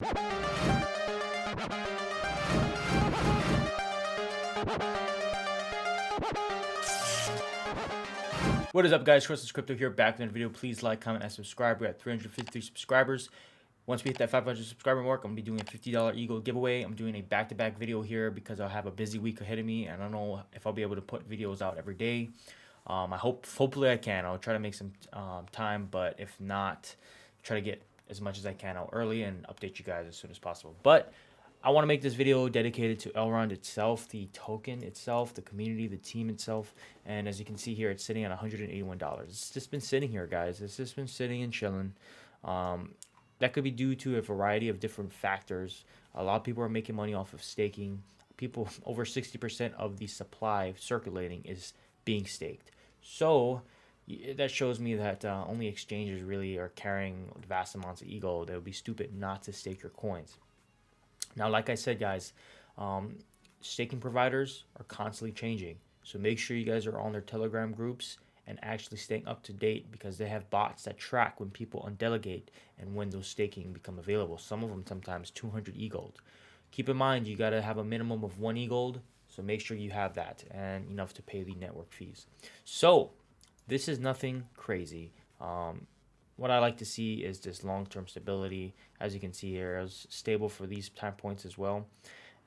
What is up, guys? Chris Crypto here, back in the video. Please like, comment, and subscribe. We're at 353 subscribers. Once we hit that 500 subscriber mark, I'm going to be doing a $50 EGLD giveaway. I'm doing a back-to-back video here because I'll have a busy week ahead of me, and I don't know if I'll be able to put videos out every day. Hopefully I can. I'll try to make some time, but if not, try to get as much as I can out early and update you guys as soon as possible. But I want to make this video dedicated to Elrond itself, the token itself, the community, the team itself. And as you can see here, it's sitting at $181. It's just been sitting here, guys. It's just been sitting and chilling. That could be due to a variety of different factors. A lot of people are making money off of staking. People, over 60% of the supply circulating is being staked. So that shows me that only exchanges really are carrying vast amounts of EGLD. It would be stupid not to stake your coins. Now, like I said, guys, staking providers are constantly changing. So make sure you guys are on their Telegram groups and actually staying up to date, because they have bots that track when people undelegate and when those staking become available. Some of them sometimes 200 EGLD. Keep in mind, you got to have a minimum of 1 EGLD. So make sure you have that and enough to pay the network fees. So this is nothing crazy. What I like to see is this long-term stability. As you can see here, it was stable for these time points as well.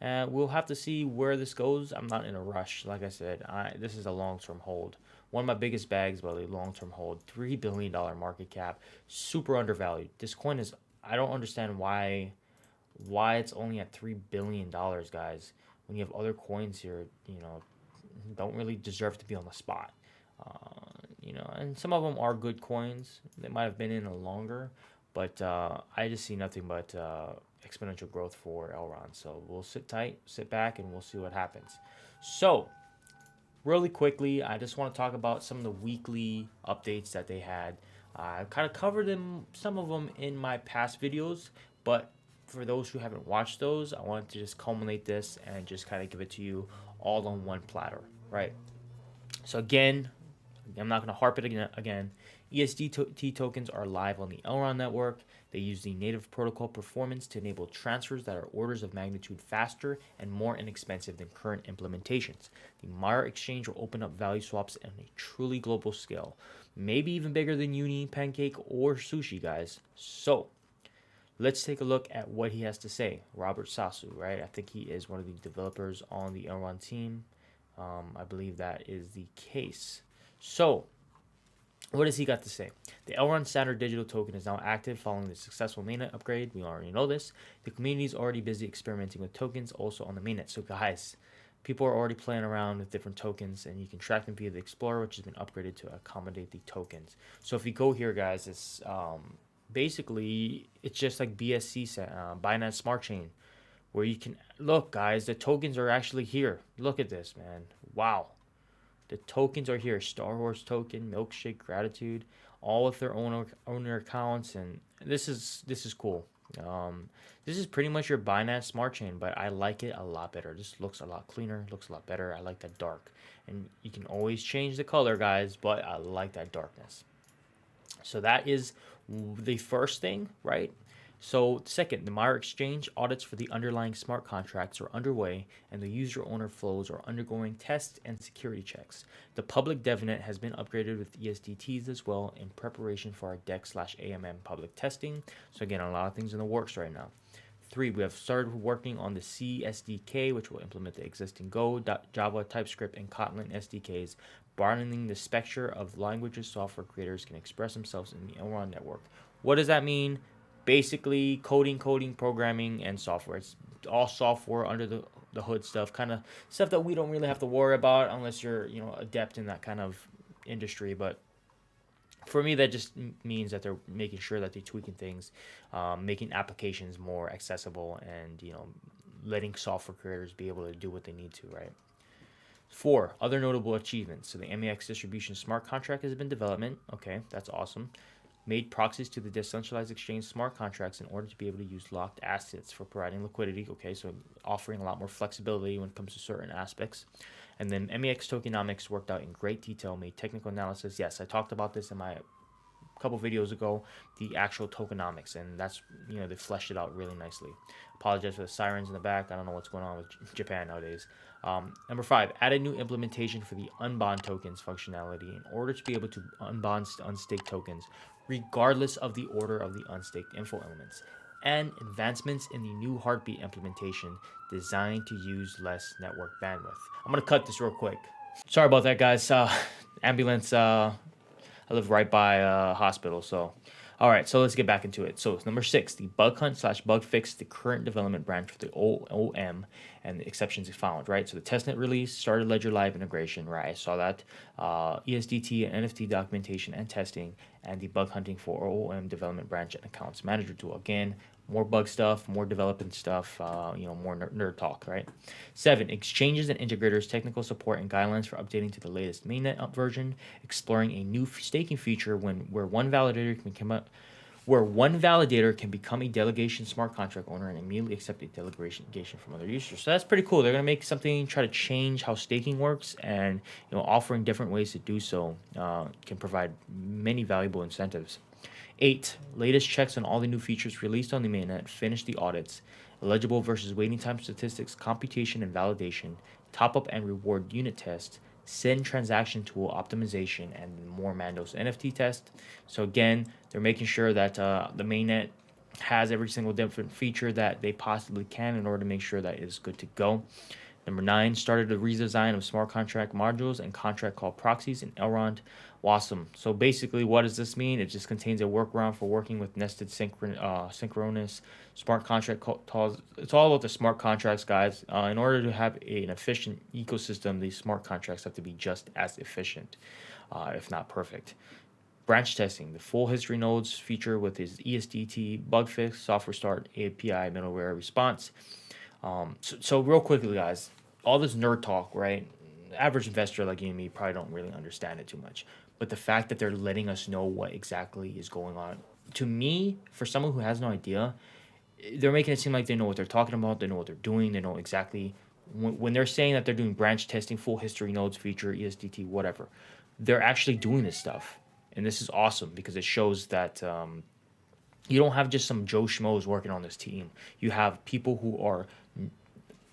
We'll have to see where this goes. I'm not in a rush. Like I said, this is a long-term hold. One of my biggest bags, but a long-term hold. $3 billion market cap. Super undervalued. This coin is, I don't understand why it's only at $3 billion, guys. When you have other coins here, don't really deserve to be on the spot. And some of them are good coins. They might have been in a longer, but I just see nothing but exponential growth for Elrond. So we'll sit tight, sit back, and we'll see what happens. So really quickly, I just want to talk about some of the weekly updates that they had. I kind of covered some of them in my past videos, but for those who haven't watched those, I wanted to just culminate this and just kind of give it to you all on one platter, right? So again, I'm not going to harp it again. ESDT tokens are live on the Elrond network. They use the native protocol performance to enable transfers that are orders of magnitude faster and more inexpensive than current implementations. The Maiar exchange will open up value swaps on a truly global scale, maybe even bigger than Uni, Pancake, or Sushi, guys. So let's take a look at what he has to say. Robert Sasu, right? I think he is one of the developers on the Elrond team. I believe that is the case. So what does he got to say? The Elrond Standard Digital Token is now active following the successful mainnet upgrade. We already know this. The community is already busy experimenting with tokens also on the mainnet. So guys, people are already playing around with different tokens, and you can track them via the Explorer, which has been upgraded to accommodate the tokens. So if you go here, guys, it's basically it's just like BSC, Binance Smart Chain, where you can look, guys, the tokens are actually here. Look at this, man. Wow. The tokens are here. Star Wars token, Milkshake, Gratitude, all with their owner accounts, and this is cool. This is pretty much your Binance Smart Chain, but I like it a lot better. This looks a lot cleaner, looks a lot better. I like that dark, and you can always change the color, guys, but I like that darkness. So that is the first thing, right? So second, the Maiar exchange audits for the underlying smart contracts are underway, and the user owner flows are undergoing tests and security checks. The public DevNet has been upgraded with ESDTs as well in preparation for our DEX/AMM public testing. So again, a lot of things in the works right now. 3, we have started working on the C SDK, which will implement the existing Go, Java, TypeScript, and Kotlin SDKs, broadening the spectrum of languages software creators can express themselves in the Elrond network. What does that mean? Basically, coding, programming, and software. It's all software under the hood stuff, kind of stuff that we don't really have to worry about unless you're adept in that kind of industry. But for me, that just means that they're making sure that they're tweaking things, making applications more accessible, and letting software creators be able to do what they need to, right? 4, other notable achievements. So the MEX distribution smart contract has been development. Okay, that's awesome. Made proxies to the decentralized exchange smart contracts in order to be able to use locked assets for providing liquidity. Okay, so offering a lot more flexibility when it comes to certain aspects. And then MEX tokenomics worked out in great detail, made technical analysis. Yes, I talked about this in my couple videos ago the actual tokenomics, and that's, you know, they fleshed it out really nicely. Apologize for the sirens in the back. I don't know what's going on with Japan nowadays. Number 5, add a new implementation for the unbond tokens functionality in order to be able to unbond unstaked tokens regardless of the order of the unstaked info elements, and advancements in the new heartbeat implementation designed to use less network bandwidth. I'm gonna cut this real quick. Sorry about that, guys. Ambulance. I live right by a hospital, so. All right, so let's get back into it. So number 6, the bug hunt / bug fix the current development branch for the OM and the exceptions it found, right? So the testnet release, started Ledger Live integration, right? I saw that. ESDT and NFT documentation and testing, and the bug hunting for OM development branch and accounts manager tool. Again, more bug stuff, more development stuff, you know, more nerd talk, right? 7, exchanges and integrators technical support and guidelines for updating to the latest mainnet version, exploring a new staking feature where one validator can become a delegation smart contract owner and immediately accept a delegation from other users. So that's pretty cool. They're gonna make something, try to change how staking works, and, you know, offering different ways to do so can provide many valuable incentives. 8, latest checks on all the new features released on the mainnet, finish the audits, eligible versus waiting time statistics, computation and validation, top-up and reward unit test, send transaction tool optimization, and more Mandos NFT test. So again, they're making sure that the mainnet has every single different feature that they possibly can in order to make sure that it's good to go. Number 9, started a redesign of smart contract modules and contract call proxies in Elrond. Awesome. So basically, what does this mean? It just contains a workaround for working with nested synchronous smart contract calls. It's all about the smart contracts, guys. In order to have an efficient ecosystem, these smart contracts have to be just as efficient, if not perfect. Branch testing, the full history nodes feature with its ESDT bug fix, software start, API, middleware response. So real quickly, guys, all this nerd talk, right? Average investor like you and me probably don't really understand it too much. But the fact that they're letting us know what exactly is going on, to me, for someone who has no idea, they're making it seem like they know what they're talking about, they know what they're doing, they know exactly. When they're saying that they're doing branch testing, full history nodes feature, ESDT, whatever, they're actually doing this stuff. And this is awesome because it shows that you don't have just some Joe Schmoes working on this team. You have people who are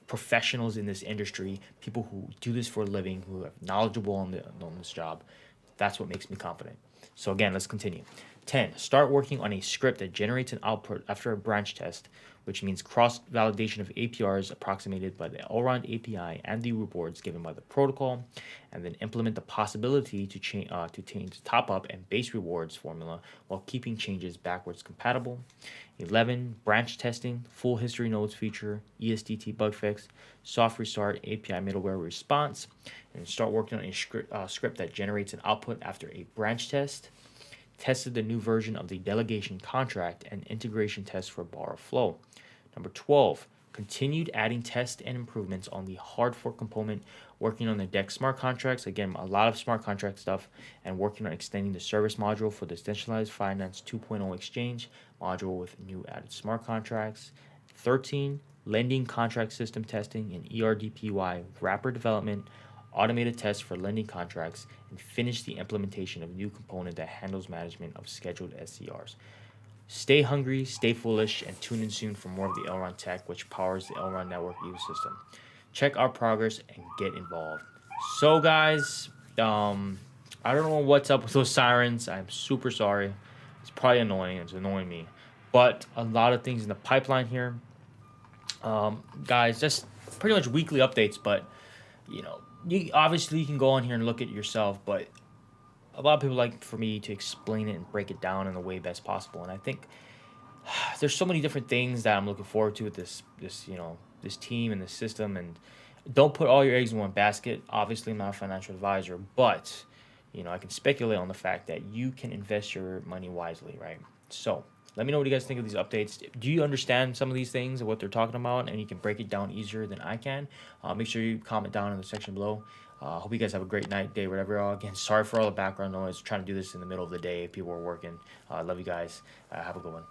professionals in this industry, people who do this for a living, who are knowledgeable on this job. That's what makes me confident. So again, let's continue. 10, start working on a script that generates an output after a branch test, which means cross-validation of APRs approximated by the Elrond API and the rewards given by the protocol, and then implement the possibility to change top-up and base rewards formula while keeping changes backwards compatible. 11, branch testing, full history nodes feature, ESDT bug fix, soft restart, API middleware response, and start working on a script that generates an output after a branch test. Tested the new version of the delegation contract and integration test for borrow flow. Number 12, continued adding tests and improvements on the hard fork component, working on the DEX smart contracts. Again, a lot of smart contract stuff, and working on extending the service module for the decentralized finance 2.0 exchange module with new added smart contracts. 13, lending contract system testing and ERDPY wrapper development, automated tests for lending contracts, and finish the implementation of a new component that handles management of scheduled SCRs. Stay hungry, stay foolish, and tune in soon for more of the Elrond tech, which powers the Elrond network ecosystem. Check our progress and get involved. So, guys, I don't know what's up with those sirens. I'm super sorry. It's probably annoying. It's annoying me. But a lot of things in the pipeline here. Guys, just pretty much weekly updates, but, you know, you can go on here and look at it yourself, but a lot of people like for me to explain it and break it down in the way best possible. And I think there's so many different things that I'm looking forward to with this team and this system. And don't put all your eggs in one basket. Obviously, I'm not a financial advisor, but you know, I can speculate on the fact that you can invest your money wisely, right? So let me know what you guys think of these updates. Do you understand some of these things and what they're talking about, and you can break it down easier than I can? Make sure you comment down in the section below. Hope you guys have a great night, day, whatever. Again, sorry for all the background noise. Trying to do this in the middle of the day. People are working. Love you guys. Have a good one.